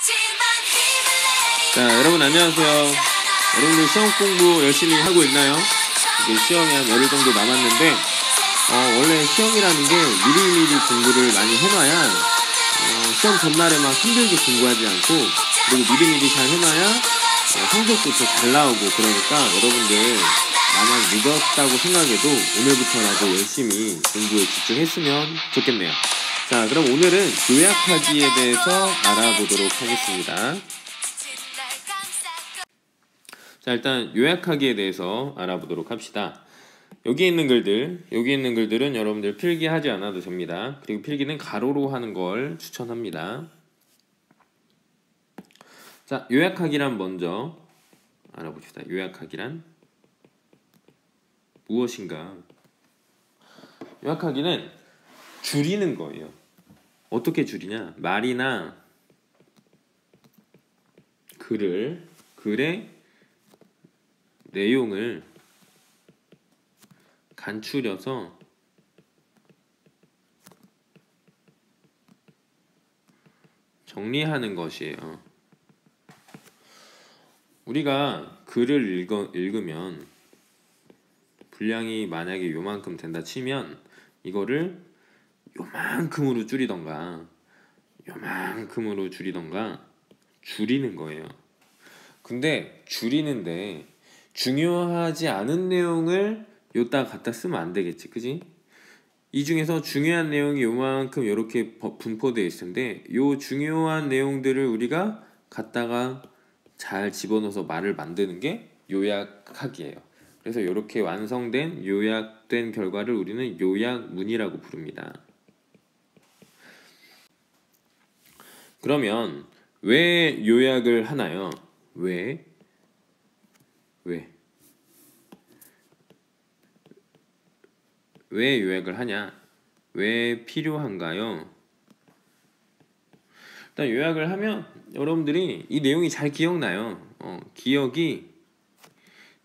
자, 여러분 안녕하세요. 여러분들 시험 공부 열심히 하고 있나요? 이제 시험이 한 열흘 정도 남았는데 원래 시험이라는 게 미리미리 공부를 많이 해놔야 시험 전날에만 힘들게 공부하지 않고, 그리고 미리미리 잘 해놔야 성적도 더 잘 나오고, 그러니까 여러분들 만약 늦었다고 생각해도 오늘부터라도 열심히 공부에 집중했으면 좋겠네요. 자, 그럼 오늘은 요약하기에 대해서 알아보도록 하겠습니다. 자, 일단 요약하기에 대해서 알아보도록 합시다. 여기 있는 글들은 여러분들 필기하지 않아도 됩니다. 그리고 필기는 가로로 하는 걸 추천합니다. 자, 요약하기란 먼저 알아봅시다. 요약하기란 무엇인가? 요약하기는 줄이는 거예요. 어떻게 줄이냐? 말이나 글의 내용을 간추려서 정리하는 것이에요. 우리가 글을 읽으면 분량이 만약에 요만큼 된다 치면 이거를 요만큼으로 줄이던가 줄이는 거예요. 근데 줄이는데 중요하지 않은 내용을 요따 갖다 쓰면 안 되겠지, 그지? 이 중에서 중요한 내용이 요만큼 이렇게 분포되어 있을 텐데, 요 중요한 내용들을 우리가 갖다가 잘 집어넣어서 말을 만드는 게 요약하기예요. 그래서 이렇게 완성된 요약된 결과를 우리는 요약문이라고 부릅니다. 그러면 왜 요약을 하나요? 왜 요약을 하냐? 왜 필요한가요? 일단 요약을 하면 여러분들이 이 내용이 잘 기억나요. 기억이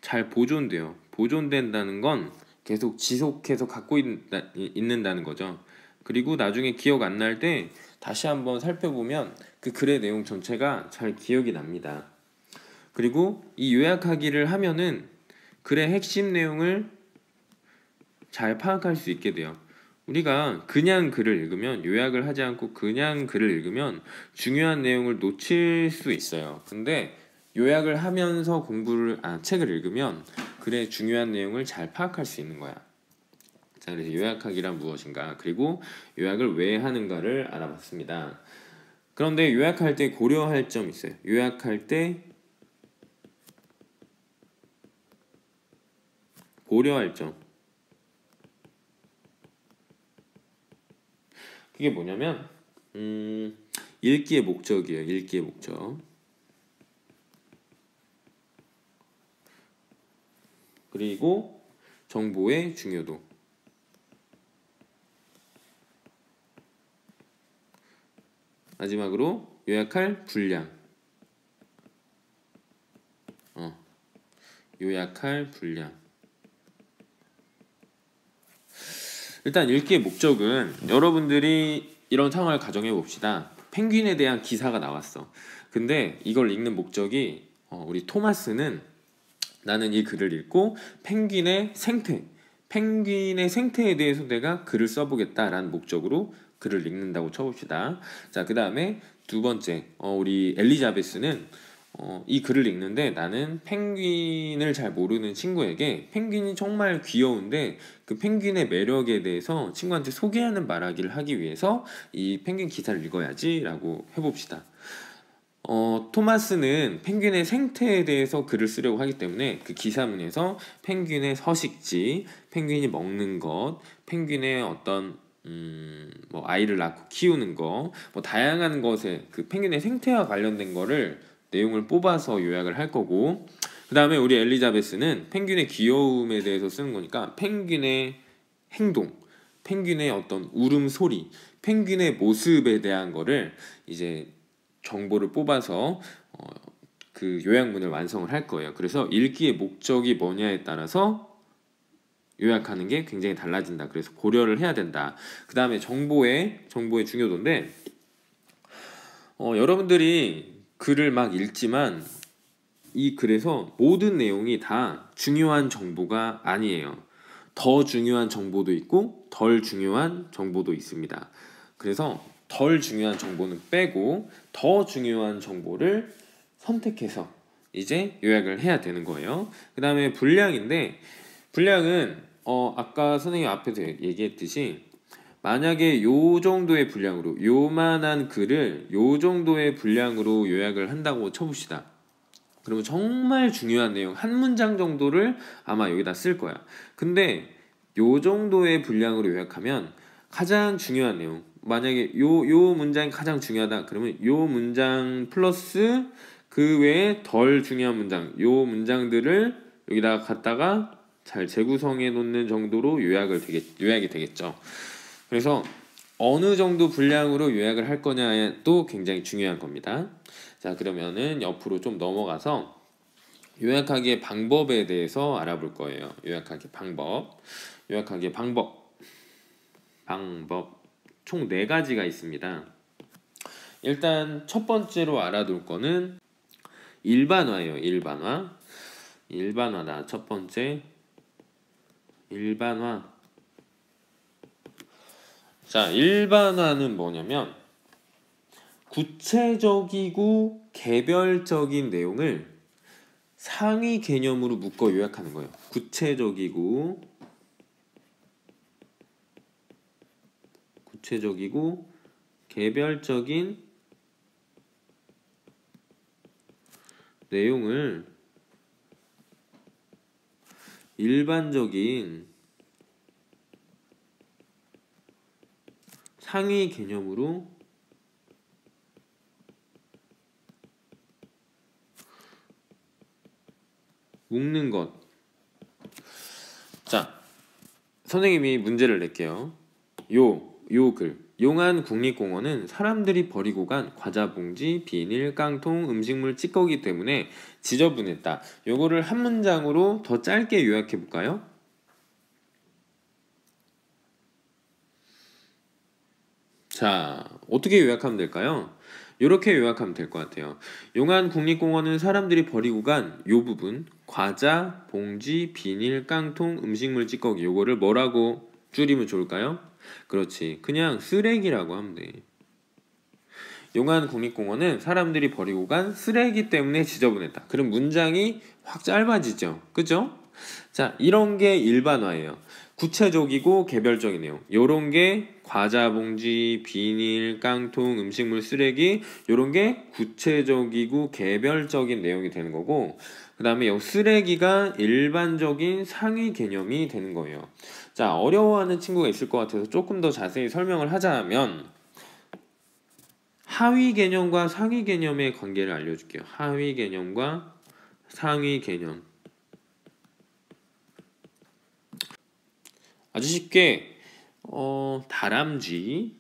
잘 보존돼요. 보존된다는 건 계속 지속해서 갖고 있는다는 거죠. 그리고 나중에 기억 안 날 때 다시 한번 살펴보면 그 글의 내용 전체가 잘 기억이 납니다. 그리고 이 요약하기를 하면은 글의 핵심 내용을 잘 파악할 수 있게 돼요. 우리가 그냥 글을 읽으면, 요약을 하지 않고 그냥 글을 읽으면 중요한 내용을 놓칠 수 있어요. 근데 요약을 하면서 책을 읽으면 글의 중요한 내용을 잘 파악할 수 있는 거야. 자, 그래서 요약하기란 무엇인가, 그리고 요약을 왜 하는가를 알아봤습니다. 그런데 요약할 때 고려할 점이 있어요. 요약할 때 고려할 점. 그게 뭐냐면 읽기의 목적이에요. 읽기의 목적. 그리고 정보의 중요도. 마지막으로 요약할 분량. 요약할 분량. 일단 읽기의 목적은, 여러분들이 이런 상황을 가정해 봅시다. 펭귄에 대한 기사가 나왔어. 근데 이걸 읽는 목적이, 우리 토마스는 나는 이 글을 읽고 펭귄의 생태에 대해서 내가 글을 써보겠다라는 목적으로 글을 읽는다고 쳐봅시다. 자, 그 다음에 두 번째, 우리 엘리자베스는 이 글을 읽는데 나는 펭귄을 잘 모르는 친구에게 펭귄이 정말 귀여운데 그 펭귄의 매력에 대해서 친구한테 소개하는 말하기를 하기 위해서 이 펭귄 기사를 읽어야지 라고 해봅시다. 토마스는 펭귄의 생태에 대해서 글을 쓰려고 하기 때문에 그 기사문에서 펭귄의 서식지, 펭귄이 먹는 것, 펭귄의 어떤 아이를 낳고 키우는 거, 다양한 것에 그 펭귄의 생태와 관련된 거를 내용을 뽑아서 요약을 할 거고, 그 다음에 우리 엘리자베스는 펭귄의 귀여움에 대해서 쓰는 거니까 펭귄의 행동, 펭귄의 어떤 울음소리, 펭귄의 모습에 대한 거를 이제 정보를 뽑아서 그 요약문을 완성을 할 거예요. 그래서 읽기의 목적이 뭐냐에 따라서 요약하는 게 굉장히 달라진다. 그래서 고려를 해야 된다. 그 다음에 정보의 중요도인데 여러분들이 글을 막 읽지만 이 글에서 모든 내용이 다 중요한 정보가 아니에요. 더 중요한 정보도 있고 덜 중요한 정보도 있습니다. 그래서 덜 중요한 정보는 빼고 더 중요한 정보를 선택해서 이제 요약을 해야 되는 거예요. 그 다음에 분량인데, 분량은 아까 선생님 앞에서 얘기했듯이 만약에 요 정도의 분량으로, 요만한 글을 요 정도의 분량으로 요약을 한다고 쳐봅시다. 그러면 정말 중요한 내용 한 문장 정도를 아마 여기다 쓸 거야. 근데 요 정도의 분량으로 요약하면 가장 중요한 내용, 만약에 요 문장이 가장 중요하다 그러면 요 문장 플러스 그 외에 덜 중요한 문장, 요 문장들을 여기다가 갖다가 잘 재구성해 놓는 정도로 요약이 되겠죠. 그래서 어느 정도 분량으로 요약을 할 거냐도 굉장히 중요한 겁니다. 자, 그러면은 옆으로 좀 넘어가서 요약하기의 방법에 대해서 알아볼 거예요. 요약하기 방법. 요약하기의 방법. 총 4가지가 있습니다. 일단 첫 번째로 알아둘 거는 일반화예요. 일반화다. 첫 번째. 일반화. 자, 일반화는 뭐냐면 구체적이고 개별적인 내용을 상위 개념으로 묶어 요약하는 거예요. 구체적이고 개별적인 내용을 일반적인 상위 개념으로 묶는 것. 자, 선생님이 문제를 낼게요. 요 글. 용안 국립공원은 사람들이 버리고 간 과자 봉지, 비닐, 깡통, 음식물 찌꺼기 때문에 지저분했다. 요거를 한 문장으로 더 짧게 요약해 볼까요? 자, 어떻게 요약하면 될까요? 이렇게 요약하면 될 것 같아요. 용안 국립공원은 사람들이 버리고 간 요 부분, 과자, 봉지, 비닐, 깡통, 음식물 찌꺼기, 요거를 뭐라고 줄이면 좋을까요? 그렇지, 그냥 쓰레기라고 하면 돼. 용안 국립공원은 사람들이 버리고 간 쓰레기 때문에 지저분했다. 그럼 문장이 확 짧아지죠, 그죠? 자, 이런 게 일반화예요. 구체적이고 개별적인 내용. 요런 게 과자 봉지, 비닐, 깡통, 음식물 쓰레기, 요런 게 구체적이고 개별적인 내용이 되는 거고, 그 다음에 요 쓰레기가 일반적인 상위 개념이 되는 거예요. 자, 어려워하는 친구가 있을 것 같아서 조금 더 자세히 설명을 하자면, 하위 개념과 상위 개념의 관계를 알려줄게요. 하위 개념과 상위 개념. 아주 쉽게 다람쥐,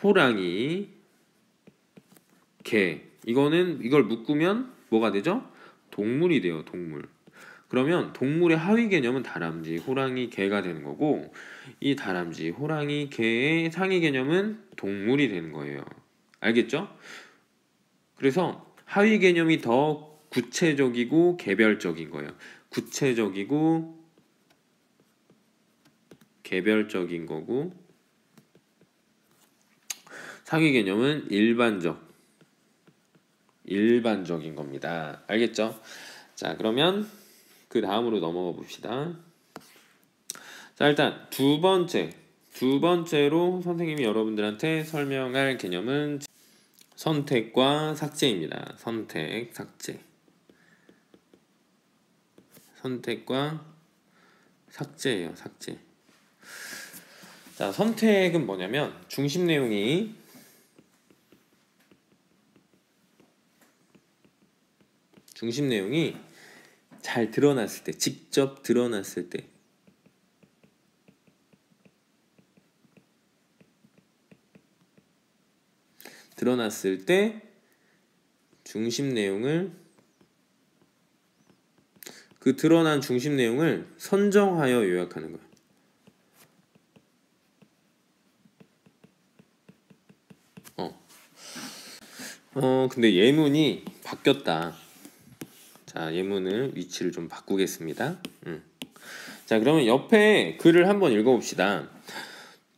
호랑이, 개. 이걸 묶으면 뭐가 되죠? 동물이 돼요, 동물. 그러면 동물의 하위 개념은 다람쥐, 호랑이, 개가 되는 거고, 이 다람쥐, 호랑이, 개의 상위 개념은 동물이 되는 거예요. 알겠죠? 그래서 하위 개념이 더 구체적이고 개별적인 거예요. 구체적이고 개별적인 거고, 상위 개념은 일반적인 겁니다. 알겠죠? 자, 그러면 그 다음으로 넘어가 봅시다. 자, 일단 두 번째로 선생님이 여러분들한테 설명할 개념은 선택과 삭제입니다. 선택과 삭제예요. 삭제. 자, 선택은 뭐냐면 중심 내용이 잘 드러났을 때, 직접 드러났을 때, 중심 내용을, 그 드러난 중심 내용을 선정하여 요약하는 거예요. 근데 예문이 바뀌었다. 자, 예문을 위치를 좀 바꾸겠습니다. 자, 그러면 옆에 글을 한번 읽어봅시다.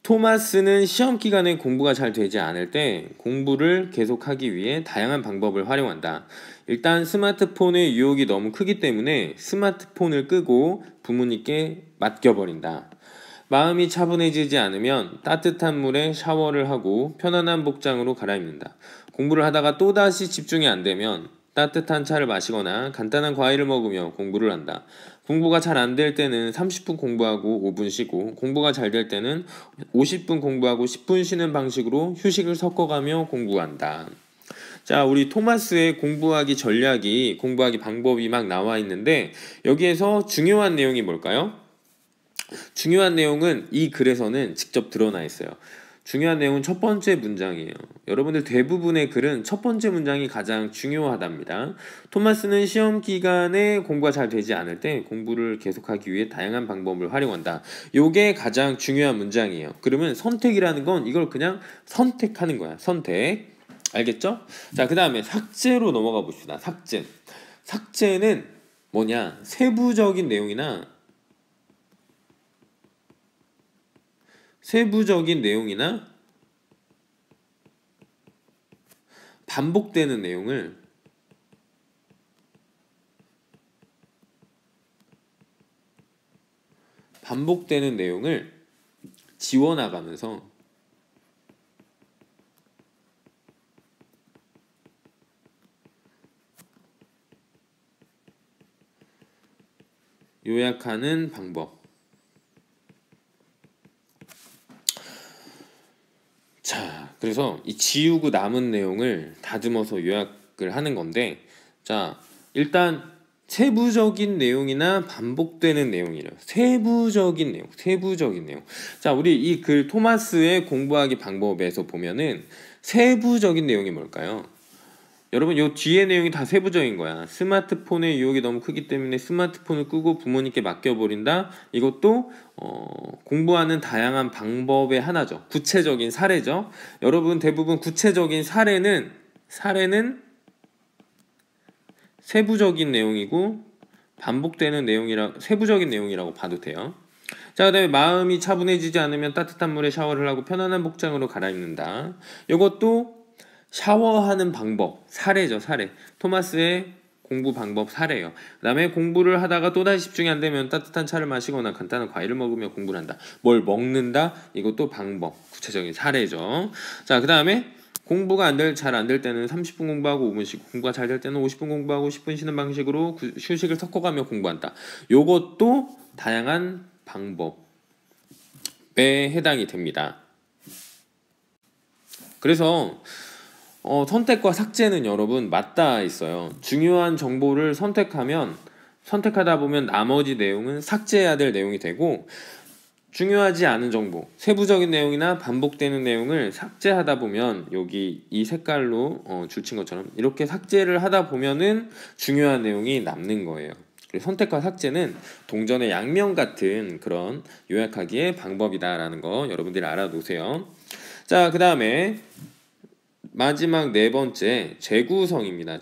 토마스는 시험 기간에 공부가 잘 되지 않을 때 공부를 계속하기 위해 다양한 방법을 활용한다. 일단 스마트폰의 유혹이 너무 크기 때문에 스마트폰을 끄고 부모님께 맡겨버린다. 마음이 차분해지지 않으면 따뜻한 물에 샤워를 하고 편안한 복장으로 갈아입는다. 공부를 하다가 또다시 집중이 안 되면 따뜻한 차를 마시거나 간단한 과일을 먹으며 공부를 한다. 공부가 잘 안 될 때는 30분 공부하고 5분 쉬고, 공부가 잘 될 때는 50분 공부하고 10분 쉬는 방식으로 휴식을 섞어가며 공부한다. 자, 우리 토마스의 공부하기 전략이, 공부하기 방법이 막 나와 있는데, 여기에서 중요한 내용이 뭘까요? 중요한 내용은 이 글에서는 직접 드러나 있어요. 중요한 내용은 첫 번째 문장이에요. 여러분들 대부분의 글은 첫 번째 문장이 가장 중요하답니다. 토마스는 시험 기간에 공부가 잘 되지 않을 때 공부를 계속하기 위해 다양한 방법을 활용한다. 요게 가장 중요한 문장이에요. 그러면 선택이라는 건 이걸 그냥 선택하는 거야. 선택. 알겠죠? 자, 그 다음에 삭제로 넘어가 봅시다. 삭제. 삭제는 뭐냐? 세부적인 내용이나 반복되는 내용을 지워나가면서 요약하는 방법. 자, 그래서 이 지우고 남은 내용을 다듬어서 요약을 하는 건데, 자, 일단 세부적인 내용이나 반복되는 내용이래요. 세부적인 내용. 자, 우리 이 글 토마스의 공부하기 방법에서 보면은 세부적인 내용이 뭘까요? 여러분, 요 뒤에 내용이 다 세부적인 거야. 스마트폰의 유혹이 너무 크기 때문에 스마트폰을 끄고 부모님께 맡겨버린다. 이것도 공부하는 다양한 방법의 하나죠. 구체적인 사례죠. 여러분, 대부분 구체적인 사례는 세부적인 내용이고 반복되는 세부적인 내용이라고 봐도 돼요. 자, 그 다음에 마음이 차분해지지 않으면 따뜻한 물에 샤워를 하고 편안한 복장으로 갈아입는다. 이것도 샤워하는 방법, 사례죠, 사례. 토마스의 공부 방법 사례예요. 그 다음에 공부를 하다가 또다시 집중이 안 되면 따뜻한 차를 마시거나 간단한 과일을 먹으며 공부를 한다. 뭘 먹는다? 이것도 방법, 구체적인 사례죠. 자, 그 다음에 공부가 잘 안 될 때는 30분 공부하고 5분 쉬고, 공부가 잘 될 때는 50분 공부하고 10분 쉬는 방식으로 휴식을 섞어가며 공부한다. 요것도 다양한 방법에 해당이 됩니다. 그래서 선택과 삭제는 여러분 맞닿아 있어요. 중요한 정보를 선택하다 보면 나머지 내용은 삭제해야 될 내용이 되고, 중요하지 않은 정보, 세부적인 내용이나 반복되는 내용을 삭제하다 보면 여기 이 색깔로 줄친 것처럼 이렇게 삭제를 하다 보면은 중요한 내용이 남는 거예요. 그래서 선택과 삭제는 동전의 양면 같은 그런 요약하기의 방법이다라는 거 여러분들이 알아두세요. 자, 그 다음에 마지막 네 번째, 재구성입니다.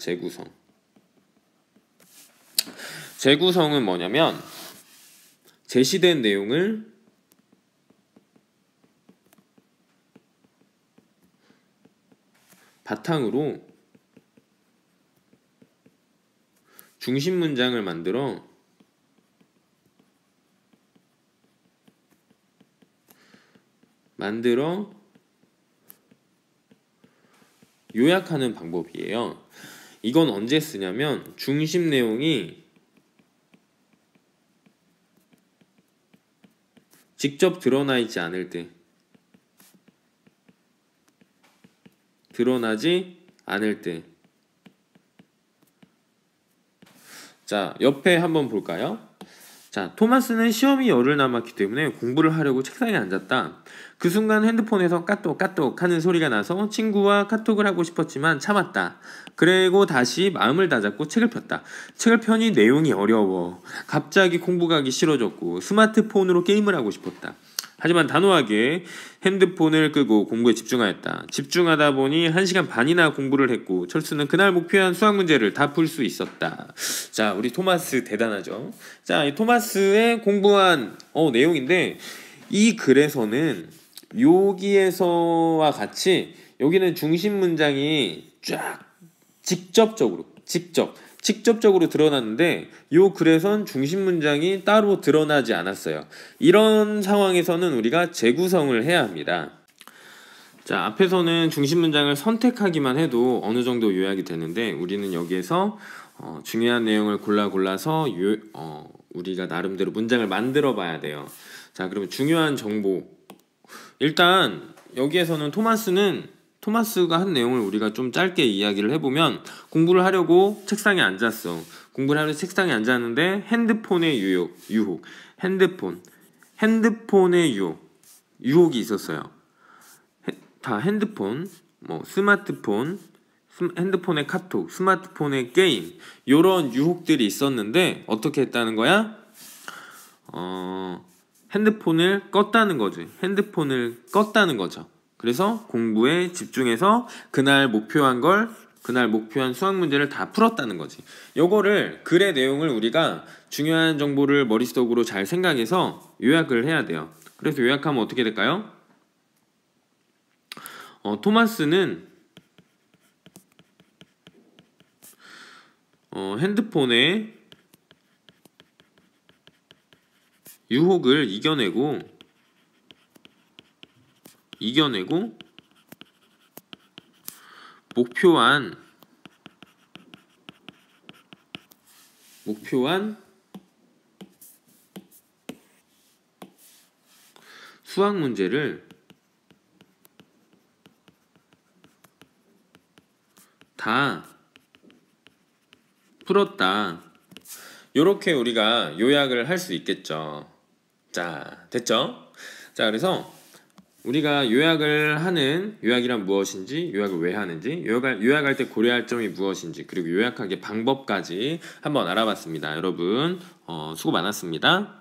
재구성은 뭐냐면 제시된 내용을 바탕으로 중심 문장을 만들어 요약하는 방법이에요. 이건 언제 쓰냐면 중심 내용이 직접 드러나지 않을 때, 자, 옆에 한번 볼까요? 자, 토마스는 시험이 열흘 남았기 때문에 공부를 하려고 책상에 앉았다. 그 순간 핸드폰에서 까똑 하는 소리가 나서 친구와 카톡을 하고 싶었지만 참았다. 그리고 다시 마음을 다잡고 책을 폈다. 책을 펴니 내용이 어려워. 갑자기 공부가 하기 싫어졌고 스마트폰으로 게임을 하고 싶었다. 하지만 단호하게 핸드폰을 끄고 공부에 집중하였다. 집중하다 보니 1시간 반이나 공부를 했고 철수는 그날 목표한 수학 문제를 다 풀 수 있었다. 자, 우리 토마스 대단하죠. 자, 이 토마스의 공부한 내용인데 이 글에서는 여기에서와 같이 여기는 중심 문장이 쫙 직접적으로 드러났는데 요 글에선 중심 문장이 따로 드러나지 않았어요. 이런 상황에서는 우리가 재구성을 해야 합니다. 자, 앞에서는 중심 문장을 선택하기만 해도 어느 정도 요약이 되는데 우리는 여기에서 중요한 내용을 골라서 우리가 나름대로 문장을 만들어 봐야 돼요. 자, 그러면 중요한 정보. 일단 여기에서는 토마스가 한 내용을 우리가 좀 짧게 이야기를 해보면 공부를 하려고 책상에 앉았어. 공부를 하려고 책상에 앉았는데 핸드폰의 유혹. 핸드폰의 유혹이 있었어요. 다 핸드폰, 스마트폰, 핸드폰의 카톡, 스마트폰의 게임 요런 유혹들이 있었는데 어떻게 했다는 거야? 핸드폰을 껐다는 거죠. 그래서 공부에 집중해서 그날 목표한 수학 문제를 다 풀었다는 거지. 요거를 글의 내용을 우리가 중요한 정보를 머릿속으로 잘 생각해서 요약을 해야 돼요. 그래서 요약하면 어떻게 될까요? 토마스는 핸드폰의 유혹을 이겨내고 목표한 수학 문제를 다 풀었다. 요렇게 우리가 요약을 할 수 있겠죠. 자, 됐죠? 자, 그래서 우리가 요약이란 무엇인지, 요약을 왜 하는지, 요약할 때 고려할 점이 무엇인지, 그리고 요약하기 방법까지 한번 알아봤습니다. 여러분, 수고 많았습니다.